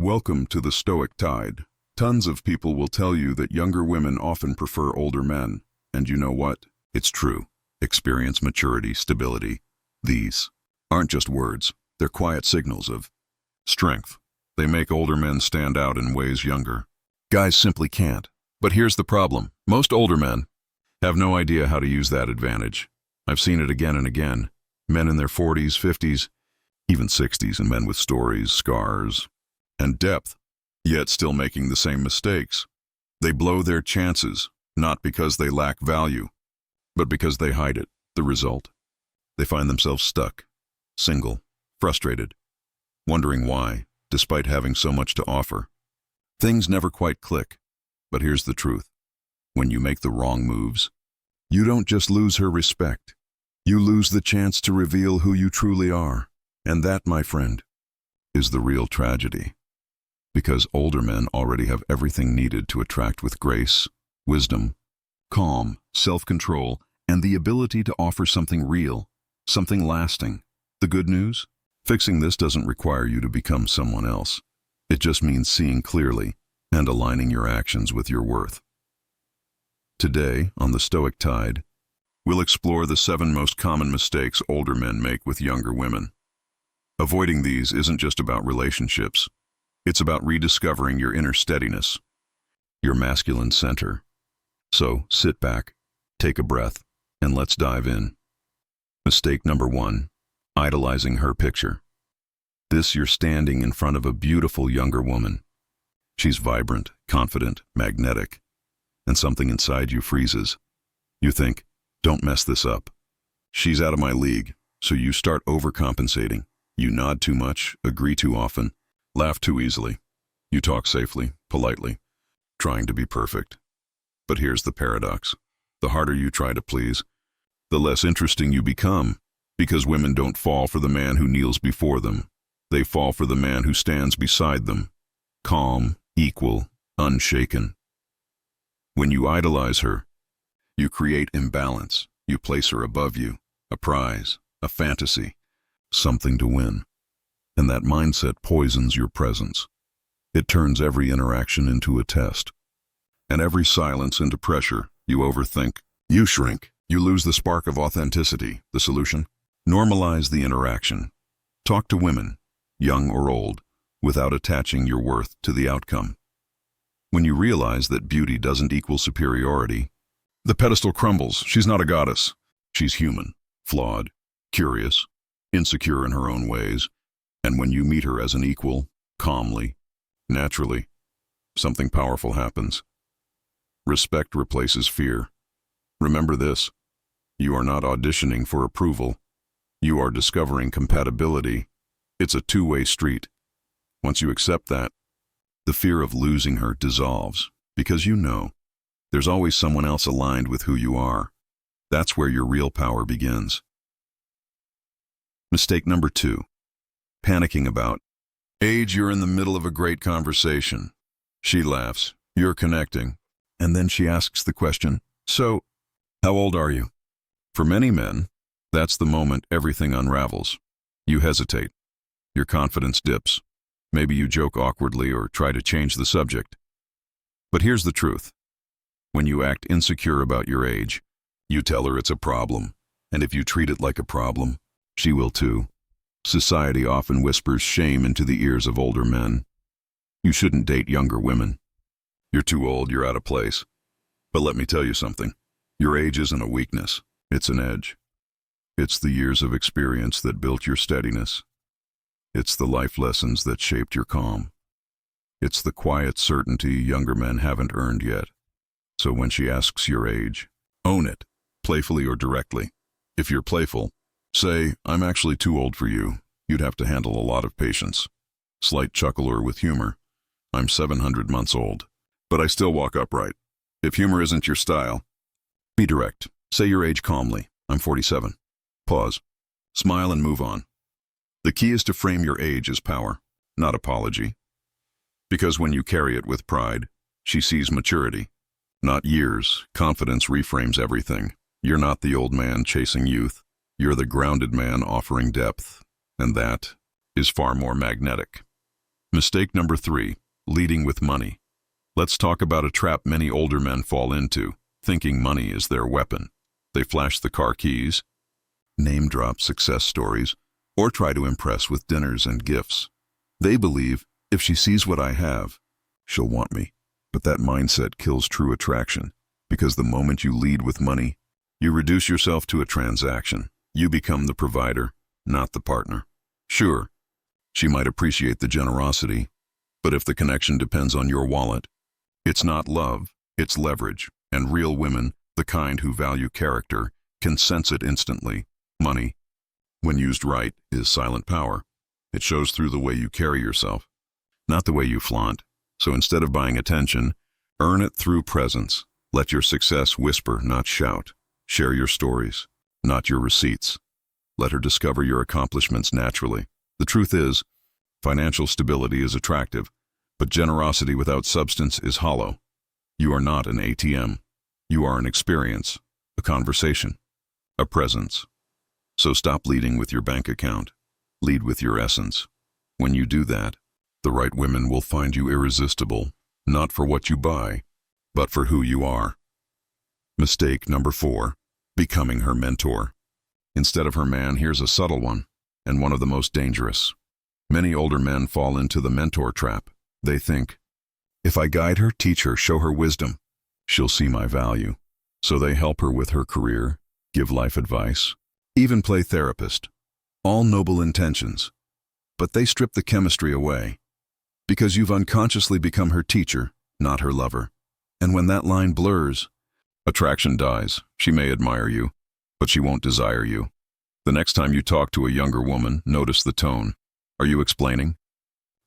Welcome to the Stoic Tide. Tons of people will tell you that younger women often prefer older men. And you know what? It's true. Experience, maturity, stability. These aren't just words. They're quiet signals of strength. They make older men stand out in ways younger guys simply can't. But here's the problem. Most older men have no idea how to use that advantage. I've seen it again and again. Men in their 40s, 50s, even 60s, and men with stories, scars, and depth, yet still making the same mistakes. They blow their chances, not because they lack value, but because they hide it. The result? They find themselves stuck, single, frustrated, wondering why, despite having so much to offer. Things never quite click. But here's the truth. When you make the wrong moves, you don't just lose her respect. You lose the chance to reveal who you truly are. And that, my friend, is the real tragedy. Because older men already have everything needed to attract with grace, wisdom, calm, self-control, and the ability to offer something real, something lasting. The good news? Fixing this doesn't require you to become someone else. It just means seeing clearly and aligning your actions with your worth. Today, on the Stoic Tide, we'll explore the 7 most common mistakes older men make with younger women. Avoiding these isn't just about relationships. It's about rediscovering your inner steadiness, your masculine center. So, sit back, take a breath, and let's dive in. Mistake number 1, idolizing her picture. You're standing in front of a beautiful younger woman. She's vibrant, confident, magnetic, and something inside you freezes. You think, don't mess this up. She's out of my league, so you start overcompensating. You nod too much, agree too often, laugh too easily. You talk safely, politely, trying to be perfect. But here's the paradox. The harder you try to please, the less interesting you become, because women don't fall for the man who kneels before them. They fall for the man who stands beside them, calm, equal, unshaken. When you idolize her, you create imbalance. You place her above you, a prize, a fantasy, something to win. And that mindset poisons your presence. It turns every interaction into a test, and every silence into pressure. You overthink, you shrink, you lose the spark of authenticity. The solution? Normalize the interaction. Talk to women, young or old, without attaching your worth to the outcome. When you realize that beauty doesn't equal superiority, the pedestal crumbles. She's not a goddess. She's human, flawed, curious, insecure in her own ways. And when you meet her as an equal, calmly, naturally, something powerful happens. Respect replaces fear. Remember this: you are not auditioning for approval. You are discovering compatibility. It's a two-way street. Once you accept that, the fear of losing her dissolves, because you know there's always someone else aligned with who you are. That's where your real power begins. Mistake number 2, panicking about age. You're in the middle of a great conversation. She laughs, you're connecting, and then she asks the question, so, how old are you? For many men, that's the moment everything unravels. You hesitate. Your confidence dips. Maybe you joke awkwardly or try to change the subject. But here's the truth. When you act insecure about your age, you tell her it's a problem. And if you treat it like a problem, she will too. Society often whispers shame into the ears of older men. You shouldn't date younger women. You're too old, you're out of place. But let me tell you something. Your age isn't a weakness. It's an edge. It's the years of experience that built your steadiness. It's the life lessons that shaped your calm. It's the quiet certainty younger men haven't earned yet. So when she asks your age, own it, playfully or directly. If you're playful, say, I'm actually too old for you. You'd have to handle a lot of patience. Slight chuckle or with humor, I'm 700 months old, but I still walk upright. If humor isn't your style, be direct. Say your age calmly, I'm 47. Pause. Smile and move on. The key is to frame your age as power, not apology. Because when you carry it with pride, she sees maturity, not years. Confidence reframes everything. You're not the old man chasing youth. You're the grounded man offering depth, and that is far more magnetic. Mistake number 3, leading with money. Let's talk about a trap many older men fall into, thinking money is their weapon. They flash the car keys, name drop success stories, or try to impress with dinners and gifts. They believe, if she sees what I have, she'll want me. But that mindset kills true attraction, because the moment you lead with money, you reduce yourself to a transaction. You become the provider, not the partner. Sure, she might appreciate the generosity, but if the connection depends on your wallet, it's not love, it's leverage, and real women, the kind who value character, can sense it instantly. Money, when used right, is silent power. It shows through the way you carry yourself, not the way you flaunt. So instead of buying attention, earn it through presence. Let your success whisper, not shout. Share your stories, not your receipts. Let her discover your accomplishments naturally. The truth is, financial stability is attractive, but generosity without substance is hollow. You are not an ATM. You are an experience, a conversation, a presence. So stop leading with your bank account. Lead with your essence. When you do that, the right women will find you irresistible, not for what you buy, but for who you are. Mistake number 4, becoming her mentor. Instead of her man, here's a subtle one, and one of the most dangerous. Many older men fall into the mentor trap. They think, if I guide her, teach her, show her wisdom, she'll see my value. So they help her with her career, give life advice, even play therapist. All noble intentions. But they strip the chemistry away, because you've unconsciously become her teacher, not her lover. And when that line blurs, attraction dies. She may admire you, but she won't desire you. The next time you talk to a younger woman, notice the tone. Are you explaining?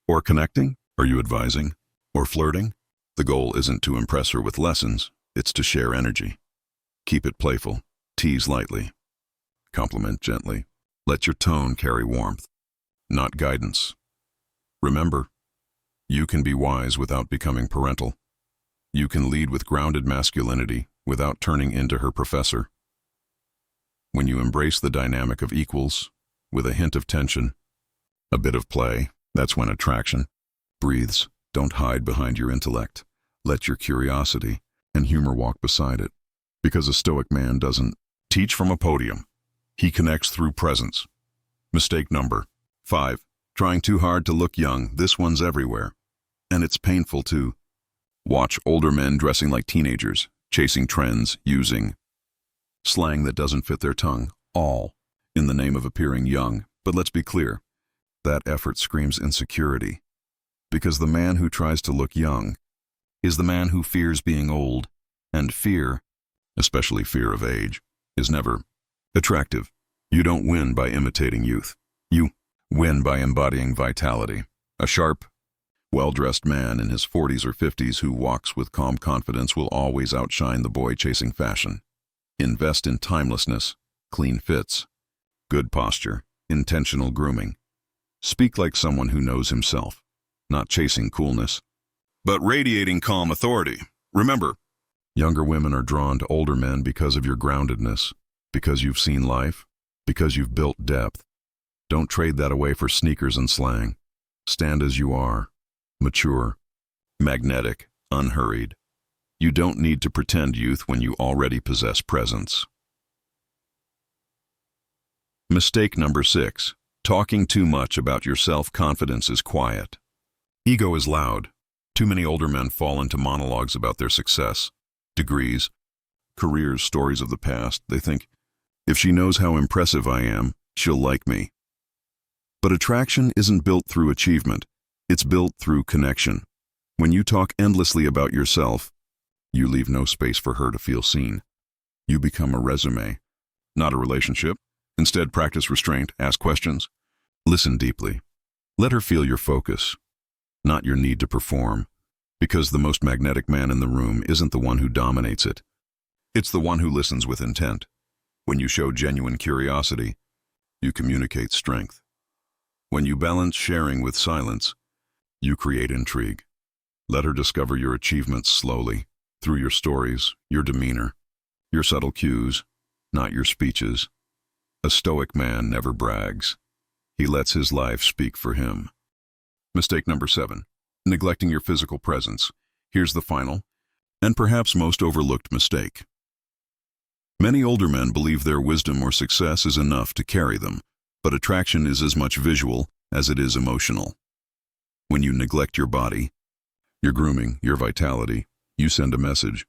Or connecting? Are you advising? Or flirting? The goal isn't to impress her with lessons, it's to share energy. Keep it playful, tease lightly, compliment gently. Let your tone carry warmth, not guidance. Remember, you can be wise without becoming parental. You can lead with grounded masculinity without turning into her professor. When you embrace the dynamic of equals, with a hint of tension, a bit of play, that's when attraction breathes. Don't hide behind your intellect. Let your curiosity and humor walk beside it. Because a Stoic man doesn't teach from a podium. He connects through presence. Mistake number 5, trying too hard to look young. This one's everywhere. And it's painful too. Watch older men dressing like teenagers, chasing trends, using slang that doesn't fit their tongue, all in the name of appearing young. But let's be clear, that effort screams insecurity. Because the man who tries to look young is the man who fears being old, and fear, especially fear of age, is never attractive. You don't win by imitating youth. You win by embodying vitality. A sharp, well-dressed man in his 40s or 50s who walks with calm confidence will always outshine the boy chasing fashion. Invest in timelessness, clean fits, good posture, intentional grooming. Speak like someone who knows himself, not chasing coolness, but radiating calm authority. Remember, younger women are drawn to older men because of your groundedness, because you've seen life, because you've built depth. Don't trade that away for sneakers and slang. Stand as you are, mature, magnetic, unhurried. You don't need to pretend youth when you already possess presence. Mistake number 6, talking too much about your self-confidence is quiet. Ego is loud. Too many older men fall into monologues about their success, degrees, careers, stories of the past. They think, if she knows how impressive I am, she'll like me. But attraction isn't built through achievement. It's built through connection. When you talk endlessly about yourself, you leave no space for her to feel seen. You become a resume, not a relationship. Instead, practice restraint, ask questions, listen deeply. Let her feel your focus, not your need to perform, because the most magnetic man in the room isn't the one who dominates it. It's the one who listens with intent. When you show genuine curiosity, you communicate strength. When you balance sharing with silence, you create intrigue. Let her discover your achievements slowly, through your stories, your demeanor, your subtle cues, not your speeches. A Stoic man never brags. He lets his life speak for him. Mistake number 7. Neglecting your physical presence. Here's the final, and perhaps most overlooked mistake. Many older men believe their wisdom or success is enough to carry them, but attraction is as much visual as it is emotional. When you neglect your body, your grooming, your vitality, you send a message.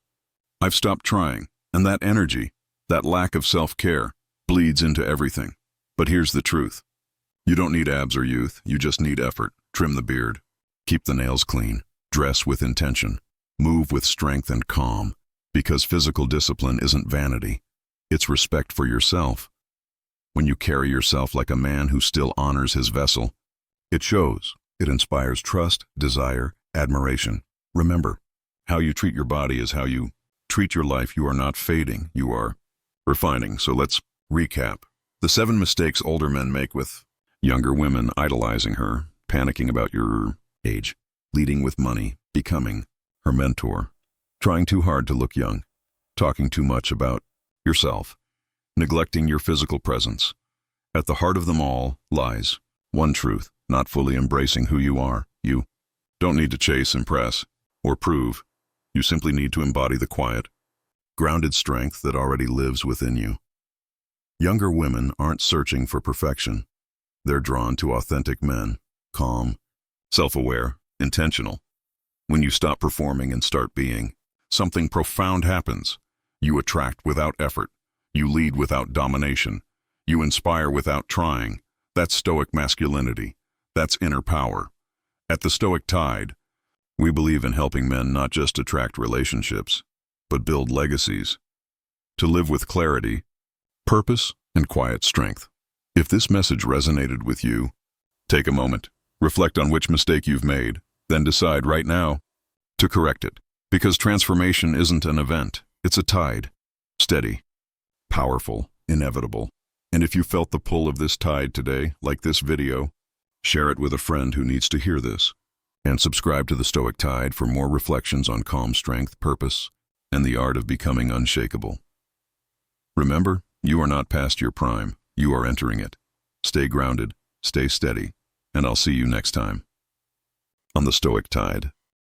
I've stopped trying, and that energy, that lack of self-care, bleeds into everything. But here's the truth. You don't need abs or youth, you just need effort. Trim the beard, keep the nails clean, dress with intention, move with strength and calm, because physical discipline isn't vanity, it's respect for yourself. When you carry yourself like a man who still honors his vessel, it shows, it inspires trust, desire, admiration. Remember, how you treat your body is how you treat your life. You are not fading, you are refining. So let's recap. The 7 mistakes older men make with younger women: idolizing her, panicking about your age, leading with money, becoming her mentor, trying too hard to look young, talking too much about yourself, neglecting your physical presence. At the heart of them all lies one truth: not fully embracing who you are. You don't need to chase, impress, or prove. You simply need to embody the quiet, grounded strength that already lives within you. Younger women aren't searching for perfection. They're drawn to authentic men, calm, self-aware, intentional. When you stop performing and start being, something profound happens. You attract without effort. You lead without domination. You inspire without trying. That's Stoic masculinity. That's inner power. At the Stoic Tide, we believe in helping men not just attract relationships, but build legacies. To live with clarity, purpose, and quiet strength. If this message resonated with you, take a moment, reflect on which mistake you've made, then decide right now to correct it. Because transformation isn't an event, it's a tide. Steady, powerful, inevitable. And if you felt the pull of this tide today, like this video, share it with a friend who needs to hear this. And subscribe to the Stoic Tide for more reflections on calm strength, purpose, and the art of becoming unshakable. Remember, you are not past your prime, you are entering it. Stay grounded, stay steady, and I'll see you next time on the Stoic Tide.